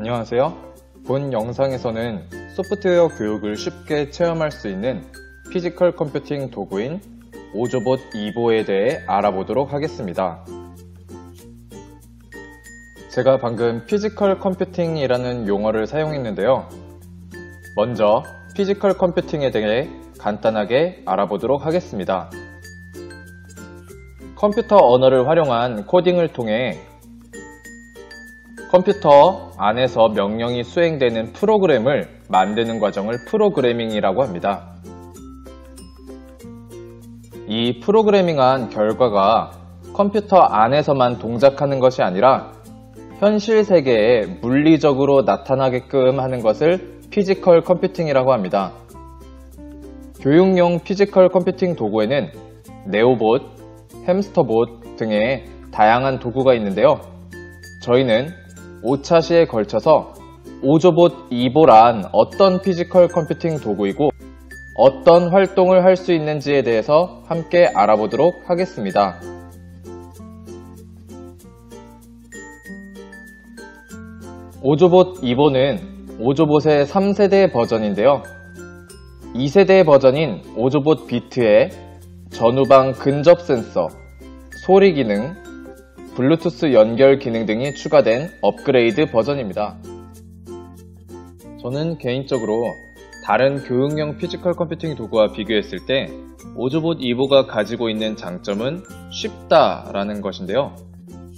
안녕하세요. 본 영상에서는 소프트웨어 교육을 쉽게 체험할 수 있는 피지컬 컴퓨팅 도구인 오조봇 이보에 대해 알아보도록 하겠습니다. 제가 방금 피지컬 컴퓨팅이라는 용어를 사용했는데요. 먼저 피지컬 컴퓨팅에 대해 간단하게 알아보도록 하겠습니다. 컴퓨터 언어를 활용한 코딩을 통해 컴퓨터 안에서 명령이 수행되는 프로그램을 만드는 과정을 프로그래밍이라고 합니다. 이 프로그래밍한 결과가 컴퓨터 안에서만 동작하는 것이 아니라 현실 세계에 물리적으로 나타나게끔 하는 것을 피지컬 컴퓨팅이라고 합니다. 교육용 피지컬 컴퓨팅 도구에는 네오봇, 햄스터봇 등의 다양한 도구가 있는데요. 저희는 5차 시에 걸쳐서 오조봇 이보란 어떤 피지컬 컴퓨팅 도구이고 어떤 활동을 할 수 있는지에 대해서 함께 알아보도록 하겠습니다. 오조봇 이보는 오조봇의 3세대 버전인데요. 2세대 버전인 오조봇 비트에 전후방 근접 센서, 소리 기능, 블루투스 연결 기능 등이 추가된 업그레이드 버전입니다. 저는 개인적으로 다른 교육용 피지컬 컴퓨팅 도구와 비교했을 때 오조봇 이보가 가지고 있는 장점은 쉽다라는 것인데요.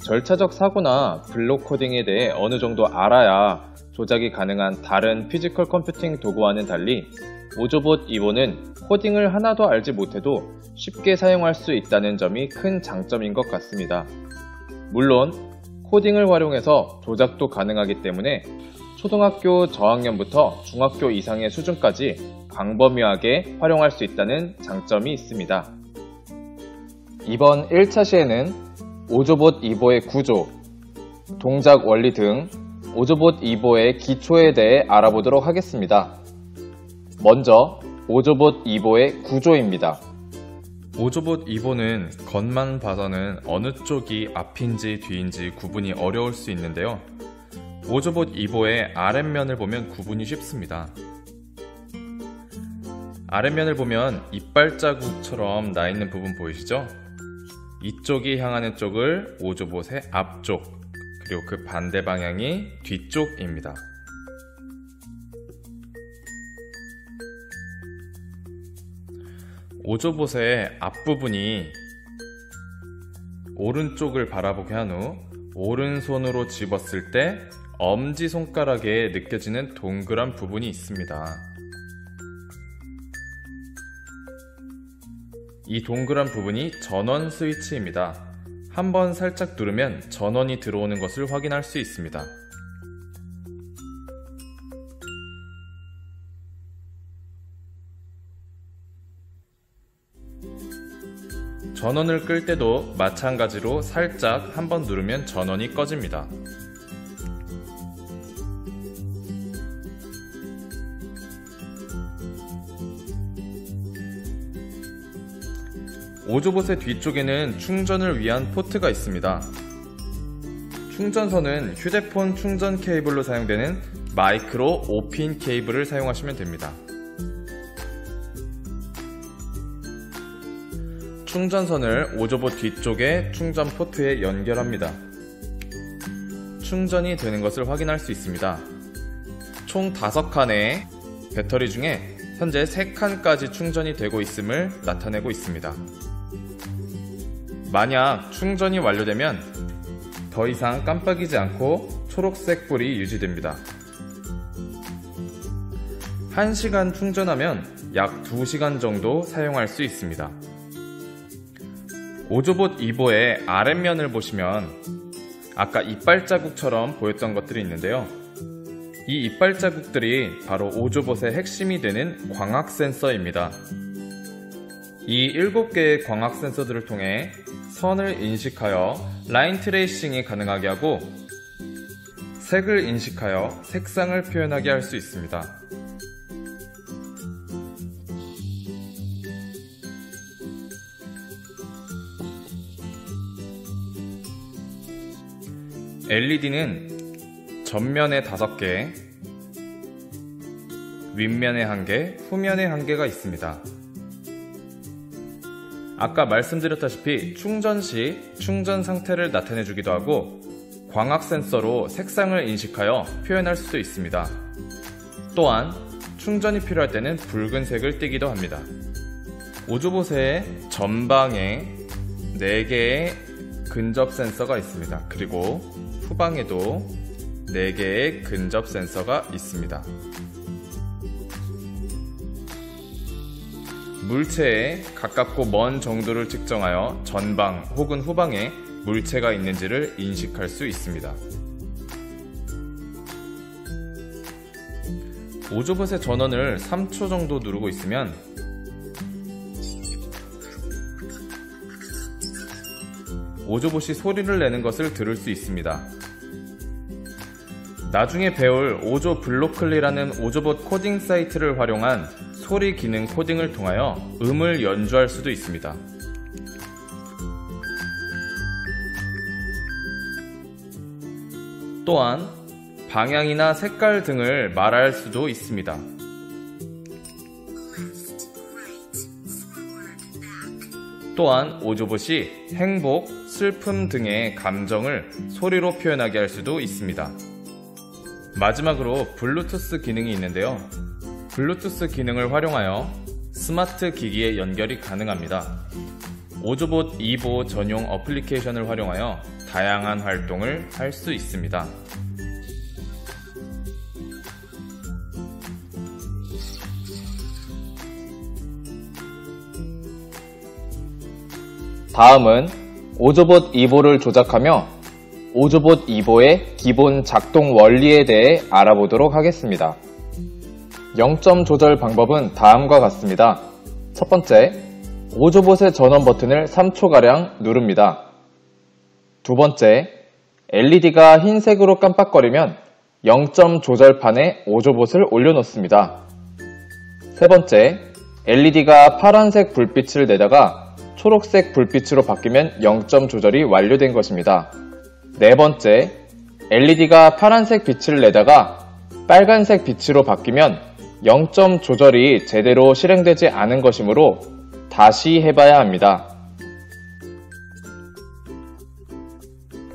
절차적 사고나 블록 코딩에 대해 어느 정도 알아야 조작이 가능한 다른 피지컬 컴퓨팅 도구와는 달리 오조봇 이보는 코딩을 하나도 알지 못해도 쉽게 사용할 수 있다는 점이 큰 장점인 것 같습니다. 물론 코딩을 활용해서 조작도 가능하기 때문에 초등학교 저학년부터 중학교 이상의 수준까지 광범위하게 활용할 수 있다는 장점이 있습니다. 이번 1차 시에는 오조봇 이보의 구조, 동작 원리 등 오조봇 이보의 기초에 대해 알아보도록 하겠습니다. 먼저 오조봇 이보의 구조입니다. 오조봇 이보는 겉만 봐서는 어느 쪽이 앞인지 뒤인지 구분이 어려울 수 있는데요. 오조봇 이보의 아랫면을 보면 구분이 쉽습니다. 아랫면을 보면 이빨 자국처럼 나 있는 부분 보이시죠? 이쪽이 향하는 쪽을 오조봇의 앞쪽, 그리고 그 반대 방향이 뒤쪽입니다. 오조봇의 앞부분이 오른쪽을 바라보게 한 후 오른손으로 집었을 때 엄지손가락에 느껴지는 동그란 부분이 있습니다. 이 동그란 부분이 전원 스위치입니다. 한번 살짝 누르면 전원이 들어오는 것을 확인할 수 있습니다. 전원을 끌 때도 마찬가지로 살짝 한번 누르면 전원이 꺼집니다. 오조봇의 뒤쪽에는 충전을 위한 포트가 있습니다. 충전선은 휴대폰 충전 케이블로 사용되는 마이크로 5핀 케이블을 사용하시면 됩니다. 충전선을 오조봇 뒤쪽의 충전 포트에 연결합니다. 충전이 되는 것을 확인할 수 있습니다. 총 5칸의 배터리 중에 현재 3칸까지 충전이 되고 있음을 나타내고 있습니다. 만약 충전이 완료되면 더 이상 깜빡이지 않고 초록색 불이 유지됩니다. 1시간 충전하면 약 2시간 정도 사용할 수 있습니다. 오조봇 이보의 아랫면을 보시면 아까 이빨 자국처럼 보였던 것들이 있는데요. 이 이빨 자국들이 바로 오조봇의 핵심이 되는 광학 센서입니다. 이 7개의 광학 센서들을 통해 선을 인식하여 라인 트레이싱이 가능하게 하고 색을 인식하여 색상을 표현하게 할 수 있습니다. LED는 전면에 5개, 윗면에 1개, 후면에 1개가 있습니다. 아까 말씀드렸다시피 충전 시 충전 상태를 나타내주기도 하고 광학 센서로 색상을 인식하여 표현할 수도 있습니다. 또한 충전이 필요할 때는 붉은색을 띠기도 합니다. 오조봇의 전방에 4개의 근접 센서가 있습니다. 그리고 후방에도 4개의 근접 센서가 있습니다. 물체에 가깝고 먼 정도를 측정하여 전방 혹은 후방에 물체가 있는지를 인식할 수 있습니다. 오조봇의 전원을 3초 정도 누르고 있으면 오조봇이 소리를 내는 것을 들을 수 있습니다. 나중에 배울 오조 블로클리라는 오조봇 코딩 사이트를 활용한 소리 기능 코딩을 통하여 음을 연주할 수도 있습니다. 또한 방향이나 색깔 등을 말할 수도 있습니다. 또한 오조봇이 행복, 슬픔 등의 감정을 소리로 표현하게 할 수도 있습니다. 마지막으로 블루투스 기능이 있는데요. 블루투스 기능을 활용하여 스마트 기기에 연결이 가능합니다. 오조봇 2보 전용 어플리케이션을 활용하여 다양한 활동을 할 수 있습니다. 다음은 오조봇 2보를 조작하며 오조봇 2보의 기본 작동 원리에 대해 알아보도록 하겠습니다. 0점 조절 방법은 다음과 같습니다. 첫 번째, 오조봇의 전원 버튼을 3초가량 누릅니다. 두 번째, LED가 흰색으로 깜빡거리면 0점 조절판에 오조봇을 올려놓습니다. 세 번째, LED가 파란색 불빛을 내다가 초록색 불빛으로 바뀌면 0점 조절이 완료된 것입니다. 네 번째, LED가 파란색 빛을 내다가 빨간색 빛으로 바뀌면 0점 조절이 제대로 실행되지 않은 것이므로 다시 해봐야 합니다.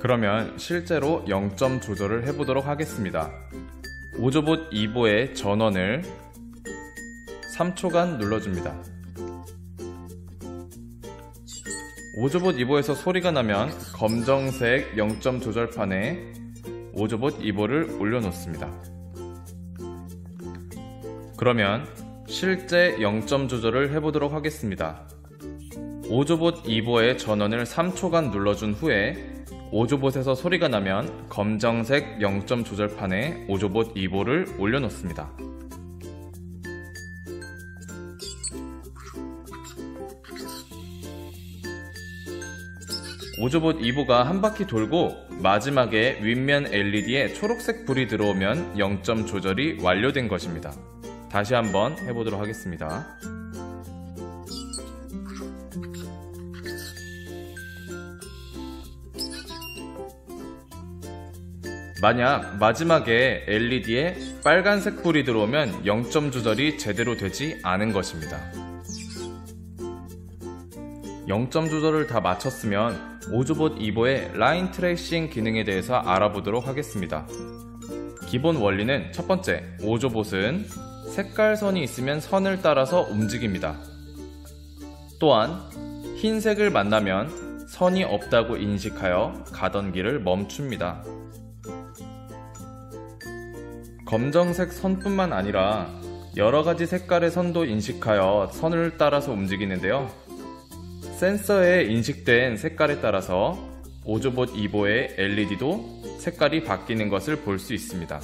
그러면 실제로 0점 조절을 해보도록 하겠습니다. 오조봇 2보의 전원을 3초간 눌러줍니다. 오조봇 2보에서 소리가 나면 검정색 0점 조절판에 오조봇 2보를 올려놓습니다. 그러면 실제 0점 조절을 해보도록 하겠습니다. 오조봇 2보의 전원을 3초간 눌러준 후에 오조봇에서 소리가 나면 검정색 0점 조절판에 오조봇 2보를 올려놓습니다. 오조봇 2보가 한 바퀴 돌고 마지막에 윗면 LED에 초록색 불이 들어오면 0점 조절이 완료된 것입니다. 다시 한번 해보도록 하겠습니다. 만약 마지막에 LED에 빨간색 불이 들어오면 0점 조절이 제대로 되지 않은 것입니다. 0점 조절을 다 마쳤으면 오조봇 2보의 라인 트레이싱 기능에 대해서 알아보도록 하겠습니다. 기본 원리는 첫 번째, 오조봇은 색깔선이 있으면 선을 따라서 움직입니다. 또한 흰색을 만나면 선이 없다고 인식하여 가던 길을 멈춥니다. 검정색 선뿐만 아니라 여러가지 색깔의 선도 인식하여 선을 따라서 움직이는데요. 센서에 인식된 색깔에 따라서 오조봇 2보의 LED도 색깔이 바뀌는 것을 볼 수 있습니다.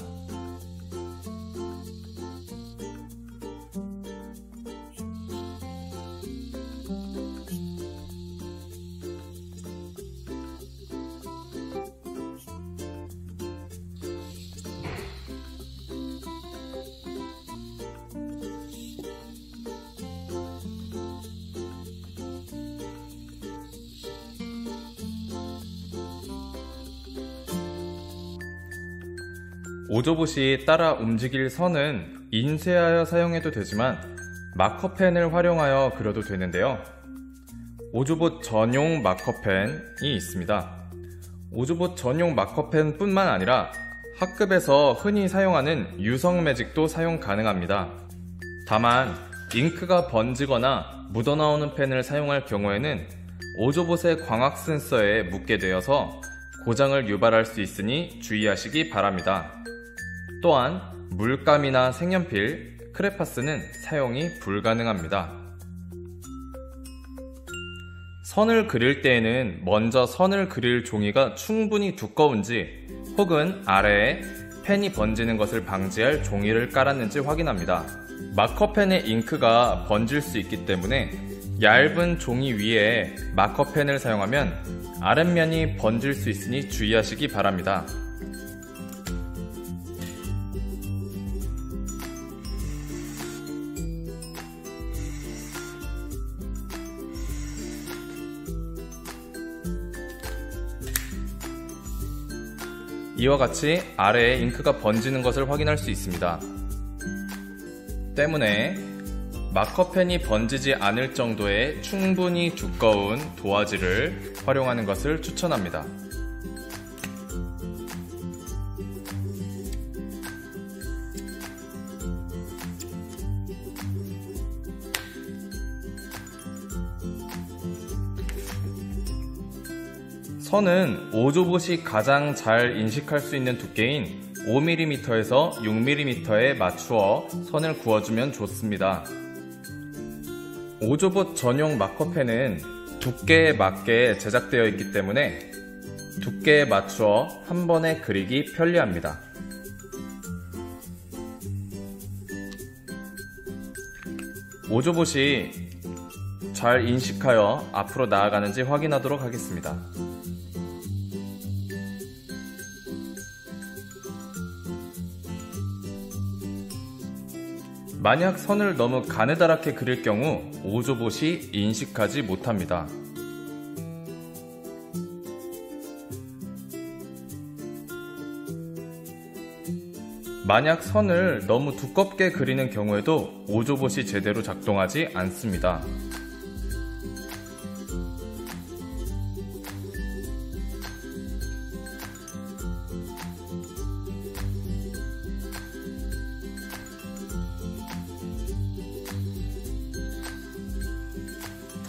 오조봇이 따라 움직일 선은 인쇄하여 사용해도 되지만 마커펜을 활용하여 그려도 되는데요. 오조봇 전용 마커펜이 있습니다. 오조봇 전용 마커펜 뿐만 아니라 학급에서 흔히 사용하는 유성 매직도 사용 가능합니다. 다만 잉크가 번지거나 묻어나오는 펜을 사용할 경우에는 오조봇의 광학 센서에 묻게 되어서 고장을 유발할 수 있으니 주의하시기 바랍니다. 또한 물감이나 색연필, 크레파스는 사용이 불가능합니다. 선을 그릴 때에는 먼저 선을 그릴 종이가 충분히 두꺼운지 혹은 아래에 펜이 번지는 것을 방지할 종이를 깔았는지 확인합니다. 마커펜의 잉크가 번질 수 있기 때문에 얇은 종이 위에 마커펜을 사용하면 아랫면이 번질 수 있으니 주의하시기 바랍니다. 이와 같이 아래에 잉크가 번지는 것을 확인할 수 있습니다. 때문에 마커펜이 번지지 않을 정도의 충분히 두꺼운 도화지를 활용하는 것을 추천합니다. 선은 오조봇이 가장 잘 인식할 수 있는 두께인 5mm에서 6mm에 맞추어 선을 그어주면 좋습니다. 오조봇 전용 마커펜은 두께에 맞게 제작되어 있기 때문에 두께에 맞추어 한 번에 그리기 편리합니다. 오조봇이 잘 인식하여 앞으로 나아가는지 확인하도록 하겠습니다. 만약 선을 너무 가느다랗게 그릴 경우 오조봇이 인식하지 못합니다. 만약 선을 너무 두껍게 그리는 경우에도 오조봇이 제대로 작동하지 않습니다.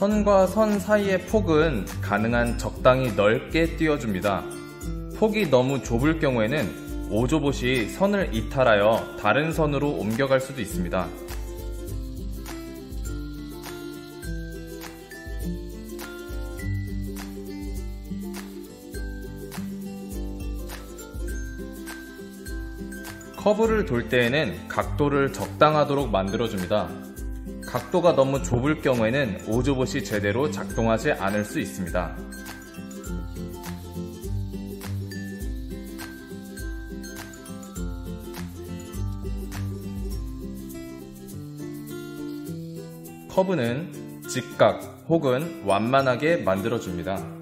선과 선 사이의 폭은 가능한 적당히 넓게 띄워줍니다. 폭이 너무 좁을 경우에는 오조봇이 선을 이탈하여 다른 선으로 옮겨갈 수도 있습니다. 커브를 돌 때에는 각도를 적당하도록 만들어줍니다. 각도가 너무 좁을 경우에는 오조봇이 제대로 작동하지 않을 수 있습니다. 커브는 직각 혹은 완만하게 만들어줍니다.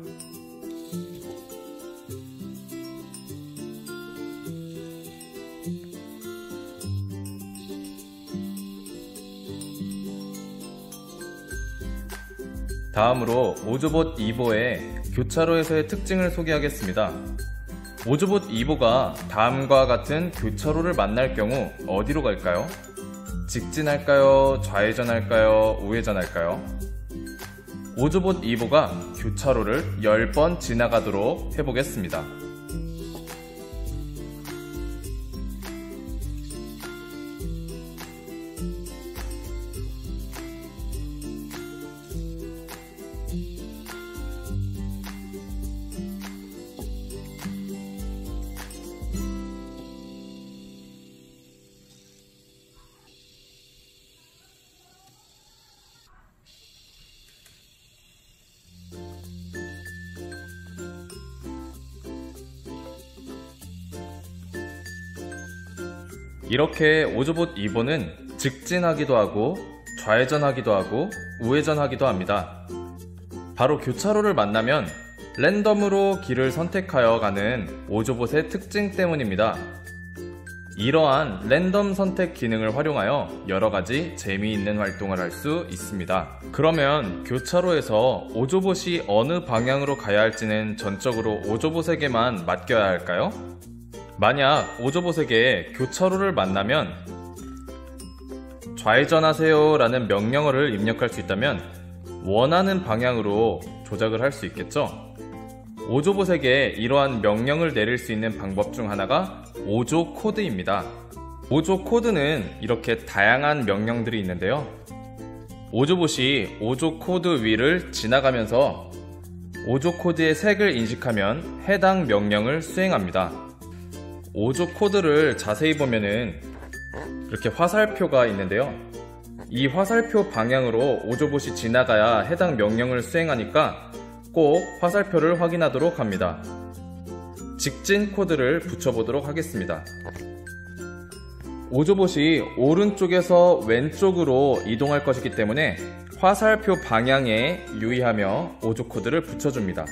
다음으로 오조봇 2보의 교차로에서의 특징을 소개하겠습니다. 오조봇 2보가 다음과 같은 교차로를 만날 경우 어디로 갈까요? 직진할까요? 좌회전할까요? 우회전할까요? 오조봇 2보가 교차로를 10번 지나가도록 해보겠습니다. 이렇게 오조봇 2보는 직진하기도 하고 좌회전하기도 하고 우회전하기도 합니다. 바로 교차로를 만나면 랜덤으로 길을 선택하여 가는 오조봇의 특징 때문입니다. 이러한 랜덤 선택 기능을 활용하여 여러가지 재미있는 활동을 할 수 있습니다. 그러면 교차로에서 오조봇이 어느 방향으로 가야 할지는 전적으로 오조봇에게만 맡겨야 할까요? 만약 오조봇에게 교차로를 만나면 좌회전하세요 라는 명령어를 입력할 수 있다면 원하는 방향으로 조작을 할 수 있겠죠? 오조봇에게 이러한 명령을 내릴 수 있는 방법 중 하나가 오조 코드입니다. 오조 코드는 이렇게 다양한 명령들이 있는데요. 오조봇이 오조 코드 위를 지나가면서 오조 코드의 색을 인식하면 해당 명령을 수행합니다. 오조 코드를 자세히 보면은 이렇게 화살표가 있는데요. 이 화살표 방향으로 오조봇이 지나가야 해당 명령을 수행하니까 꼭 화살표를 확인하도록 합니다. 직진 코드를 붙여보도록 하겠습니다. 오조봇이 오른쪽에서 왼쪽으로 이동할 것이기 때문에 화살표 방향에 유의하며 오조 코드를 붙여줍니다.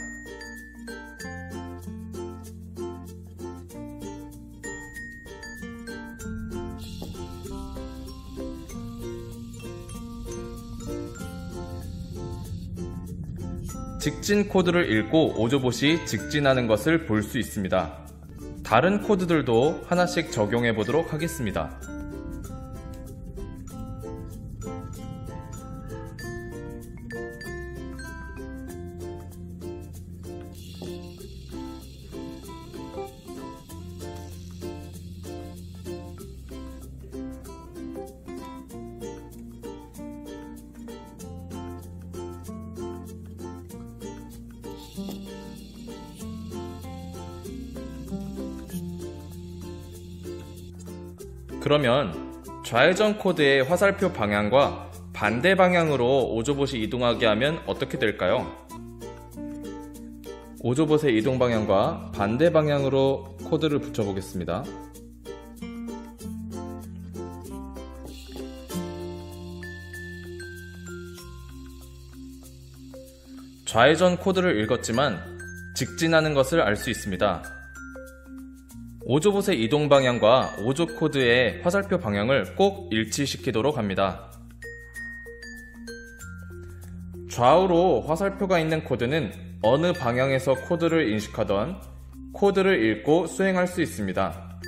직진 코드를 읽고 오조봇이 직진하는 것을 볼 수 있습니다. 다른 코드들도 하나씩 적용해 보도록 하겠습니다. 그러면 좌회전 코드의 화살표 방향과 반대 방향으로 오조봇이 이동하게 하면 어떻게 될까요? 오조봇의 이동 방향과 반대 방향으로 코드를 붙여보겠습니다. 좌회전 코드를 읽었지만 직진하는 것을 알 수 있습니다. 오조봇의 이동 방향과 오조 코드의 화살표 방향을 꼭 일치시키도록 합니다. 좌우로 화살표가 있는 코드는 어느 방향에서 코드를 인식하던 코드를 읽고 수행할 수 있습니다.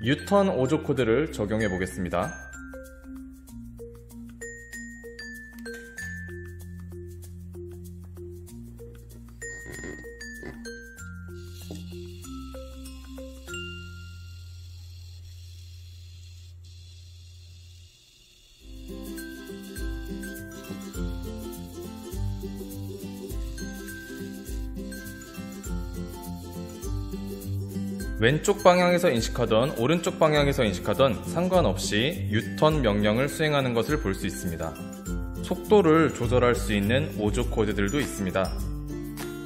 유턴 오조 코드를 적용해 보겠습니다. 왼쪽 방향에서 인식하던 오른쪽 방향에서 인식하던 상관없이 유턴 명령을 수행하는 것을 볼 수 있습니다. 속도를 조절할 수 있는 오조 코드들도 있습니다.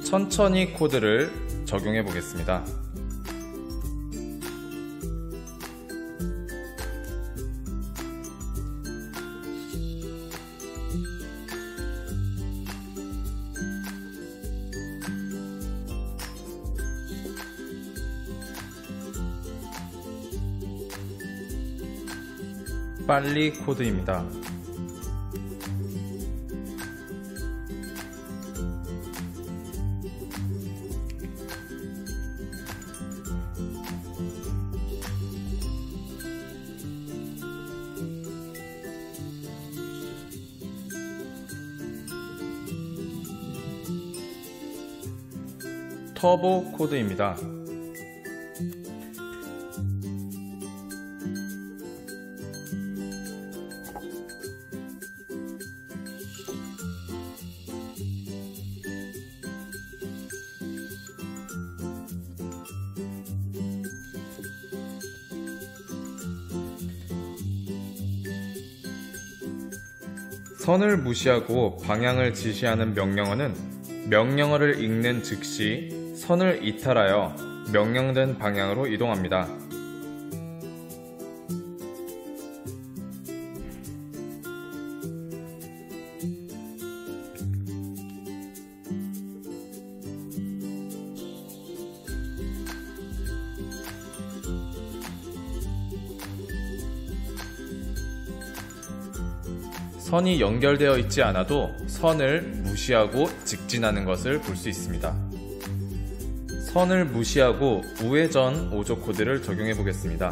천천히 코드를 적용해 보겠습니다. 빨리 코드입니다. 터보 코드입니다. 선을 무시하고 방향을 지시하는 명령어는 명령어를 읽는 즉시 선을 이탈하여 명령된 방향으로 이동합니다. 선이 연결되어 있지 않아도 선을 무시하고 직진하는 것을 볼 수 있습니다. 선을 무시하고 우회전 5조 코드를 적용해 보겠습니다.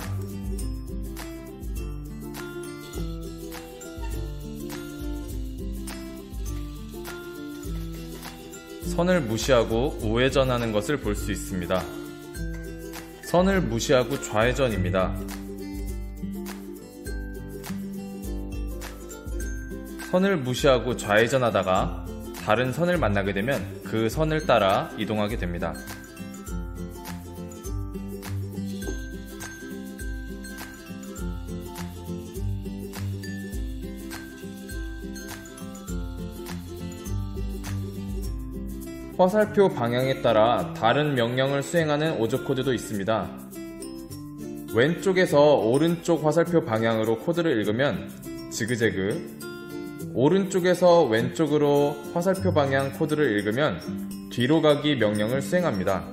선을 무시하고 우회전하는 것을 볼 수 있습니다. 선을 무시하고 좌회전입니다. 선을 무시하고 좌회전하다가 다른 선을 만나게 되면 그 선을 따라 이동하게 됩니다. 화살표 방향에 따라 다른 명령을 수행하는 5조 코드도 있습니다. 왼쪽에서 오른쪽 화살표 방향으로 코드를 읽으면 지그재그, 오른쪽에서 왼쪽으로 화살표 방향 코드를 읽으면 뒤로 가기 명령을 수행합니다.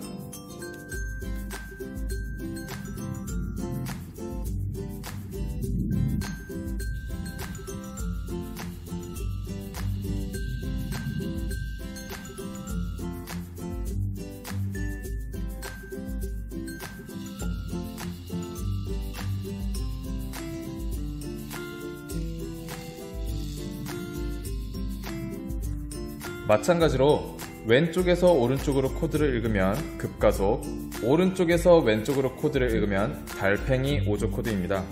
마찬가지로 왼쪽에서 오른쪽으로 코드를 읽으면 급가속, 오른쪽에서 왼쪽으로 코드를 읽으면 달팽이 5조 코드입니다.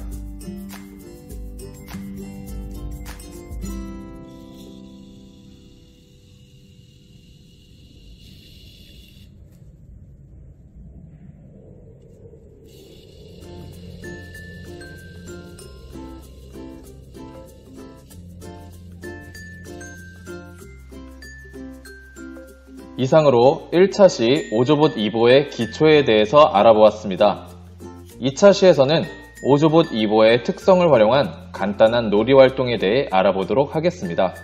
이상으로 1차 시 5조봇 2보의 기초에 대해서 알아보았습니다. 2차 시에서는 5조봇 2보의 특성을 활용한 간단한 놀이 활동에 대해 알아보도록 하겠습니다.